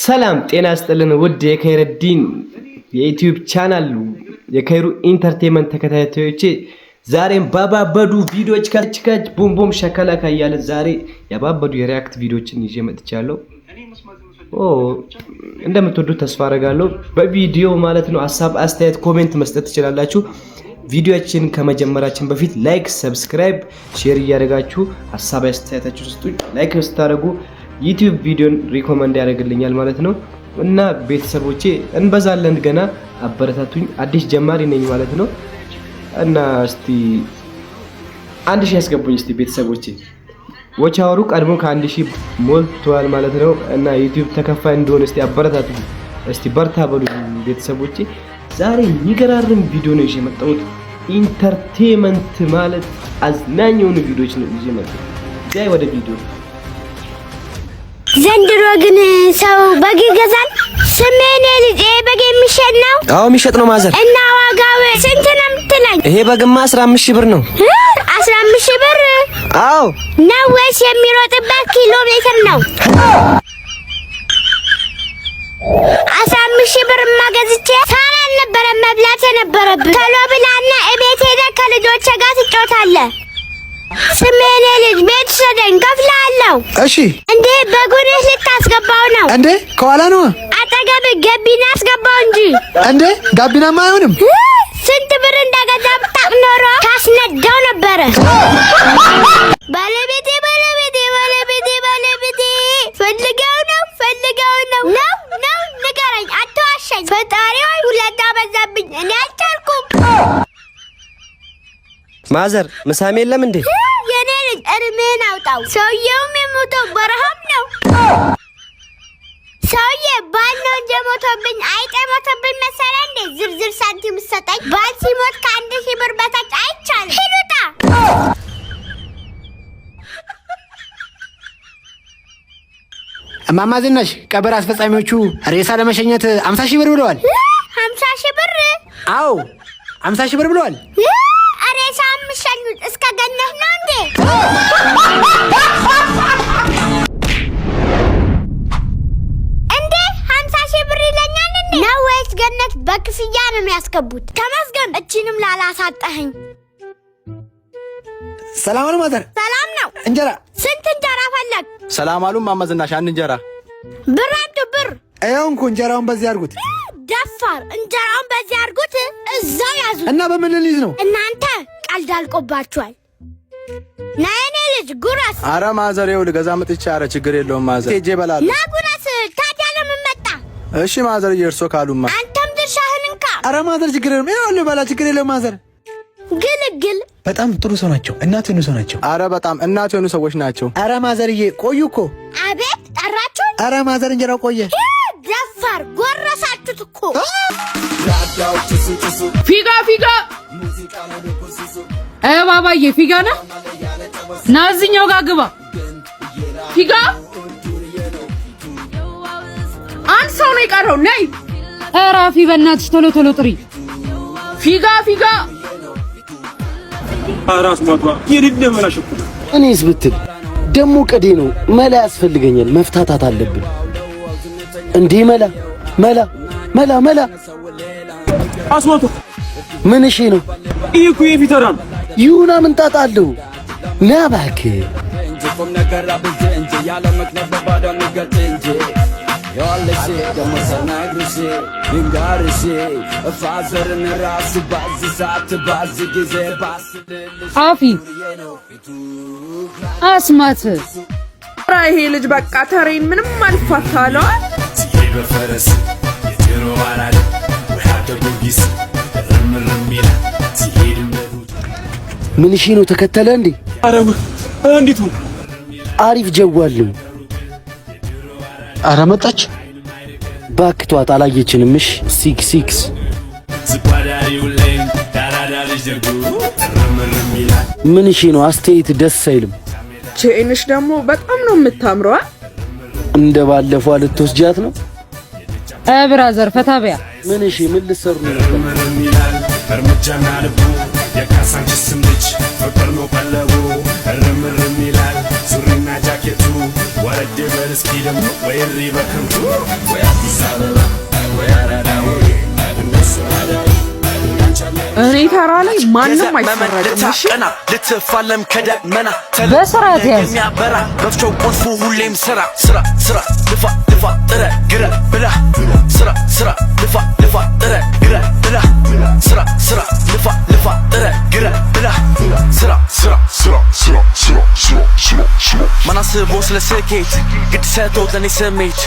ሰላም ጤና ይስጥልን ውድ የከይረዲን የዩቲዩብ ቻናል የከይሩ ኢንተርቴይንመንት ተከታታዮች ዛሬም ባባበዱ ቪዲዮዎች ከችከች ቡም ሸከላካ ያለ ዛሬ ያባበዱ የሪአክት ቪዲዮችን ይዤ መጥቻለሁ። እንደምትወዱት ተስፋ አደርጋለሁ። በቪዲዮ ማለት ነው ሐሳብ አስተያየት ኮሜንት መስጠት ትችላላችሁ። ቪዲዮአችን ከመጀመራችን በፊት ላይክ ሰብስክራይብ ሼር ያደርጋችሁ ሐሳብ አስተያየታችሁን ስጡኝ። ላይክ ስታደርጉ ዩቲዩብ ቪዲዮን ሪኮመንድ ያደርግልኛል ማለት ነው። እና ቤተሰቦቼ እንበዛለን ገና አበረታቱኝ። አዲስ ጀማሪ ነኝ ማለት ነው። እና እስቲ 1000 ያስገቡኝ እስቲ ቤተሰቦቼ። ወቻወሩ ቀድሞ ከ1000 ሞልቷል ማለት ነው። እና ዩቲዩብ ተከፋይ እንደሆነ እስቲ አበረታቱኝ። እስቲ በርታ በሉ ቤተሰቦቼ። ዛሬ የሚገራርም ቪዲዮ ነው ይዤ መጣሁት። ኢንተርቴይንመንት ማለት አዝናኝ የሆኑ ቪዲዮዎች ነው ይዤ መጣሁት። ዳይ ወደ ቪዲዮ ዘንድሮ ግን ሰው በግ ይገዛል። ስሜኔ ልጅ በግ የሚሸጥ ነው? አዎ የሚሸጥ ነው ማዘር። እና ዋጋው ስንት ነው የምትለኝ? ይሄ በግማ 15000 ብር ነው። 15000 ብር? አዎ። ነው ወይስ የሚሮጥበት ኪሎ ሜትር ነው? 15000 ብር ማገዝቼ ሳላን ነበር መብላት የነበረብህ። ቶሎ ብላና እቤት ሄደህ ከልጆቼ ጋር ትጫወታለህ። ስሜኔ ልጅ ቤት ሰደኝ ከፍላለሁ። እሺ። እንዴ በጉንህ ልታስገባው ነው እንዴ? ከኋላ ነው አጠገብ ገቢና አስገባው እንጂ። እንዴ ጋቢናማ አይሆንም። ስንት ብር እንደገዛ ብታውቅ ኖሮ ታስነዳው ነበረ። ባለቤቴ ፈልገው ነው ንገረኝ፣ አትዋሸኝ። ፈጣሪ ሆይ ሁለት አበዛብኝ፣ እኔ አልቻልኩም። ማዘር ምሳም የለም እንዴ? የኔ ልጅ እርምህን አውጣው። ሰውየውም የሞተው በረሃብ ነው። ሰውዬ ባል ነው እንጂ ሞቶብኝ አይጤ ሞቶብኝ መሰለህ እንዴ? ዝርዝር ሳንቲም ሰጠኝ። ባል ሲሞት ከ1000 ብር በታች አይቻልም። ሂዱታ። እማማ ዝናሽ ቀብር አስፈጻሚዎቹ ሬሳ ለመሸኘት 50000 ብር ብለዋል። 50000 ብር? አዎ 50000 ብር ብለዋል። ሬሳ የምትሸኙት እስከ ገነት ነው እንዴ? እንዴ 50000 ብር ይለኛል እንዴ? ነው ወይስ ገነት በክፍያ ነው የሚያስገቡት? ተመስገን እቺንም ላላሳጣኸኝ። ሰላም አሉ ማዘር። ሰላም ነው። እንጀራ ስንት እንጀራ ፈለግ? ሰላም አሉ እማማ ዝናሽ። አንድ እንጀራ ብር አምጡ ብር። ይኸው እንኳን እንጀራውን በዚህ አድርጉት። ደፋር እንጀራውን በዚህ አድርጉት። እዛው ያዙት። እና በምን ልይዝ ነው? እናንተ ቀልድ አልቆባችኋል። ናይኔ ልጅ ጉረስ። አረ ማዘር ይኸው ልገዛ መጥቼ። አረ ችግር የለውም ማዘር ሄጄ እበላለሁ። ና ጉረስ። ታዲያ ለምን መጣ? እሺ ማዘር እርሶ ካሉማ። አንተም ድርሻህን እንካ። አረ ማዘር ችግር የለውም። ይኸው ልበላ፣ ችግር የለውም ማዘር። ግልግል በጣም ጥሩ ሰው ናቸው። እናት የሆኑ ሰው ናቸው። አረ በጣም እናት የሆኑ ሰዎች ናቸው። አረ ማዘርዬ ቆዩ እኮ። አቤት ጠራችሁ? አረ ማዘር እንጀራው ቆየ። ደፋር ጎረሳችሁት እኮ። ፊጋ ባባዬ ፊጋ ነህ? ና እዚህኛው ጋር ግባ። ፊጋ አንድ ሰው ነው የቀረው። ነይ እራፊ በእናትሽ ቶሎ ጥሪ። ፊጋ አራስ ማቷ ይርደመናሽ እኮ እኔስ ብትል ደሞ ቀዴ ነው። መላ ያስፈልገኛል። መፍታታት አለብን እንዴ? መላ አስማቷ ምን እሺ ነው? ይሄ እኮ የፊተራን ይሁና ምን ጣጣ አለው? ና እባክህ እንጂም ነገር አብዝ እንጂ ያለ ምክንያት በባዶ ንገት እንጂ ያለሽ ደሞ ሰናግርሽ እንጋርሽ ፋዘርን ራስ ባዝ ሳት ባዝ ጊዜ ባስልልሽ አፊ አስማት ይሄ ልጅ በቃ ተሬን ምንም አልፋታለው። በፈረስ የጀሮ ባራል ወሃደ ጊስ ረምረሚላ ሲሄድም ምን እሺ ነው? ተከተለ እንዴ? አረብ እንዴት ነው? አሪፍ ጀዋል ነው። አረ መጣች። ባክቷት አላየችንም። እሺ 66 ዝባዳሪው ላይ ዳራዳሪሽ ደጉ ረምረሚላ ምን እሺ ነው? አስተያየት ደስ አይልም። ቼንሽ ደግሞ በጣም ነው የምታምረው። እንደ ባለፈው ልትወስጃት ነው? ብራዘር ፈታቢያ ምን እሺ ምን ልትሰሩ ነው? ረምረሚላ እርምጃና ልቡ የካሳንቺስ ልጅ ፍቅር ነው ቀለቡ ረምረሚላ ሱሪና ጃኬቱ ወረድ በል እስኪ ደግሞ ወይ እሪ በከንቱ ወይ አዲስ አበባ ወይ አራዳ ወይ እነሱ አዳይ እኔ ተራ ላይ ማንም አይፈረድም። እሺ ልትፋለም ከደመና በስርዓት ያዝ። የሚያበራ በፍቸው ቁልፉ ሁሌም ስራ ስራ ስራ ልፋ ልፋ ጥረ ግረ ብላ ስራ ስራ ልፋ ልፋ ጥረ ግረ ብላ ስራ ስራ ልፋ ልፋ ጥረ ግረ ብላ ስራ ስራ ስራ ስራ ስራ ስራ ስራ ማናስቦ ስለ ስኬት ግድ ሰጥቶት ለኔ ስሜት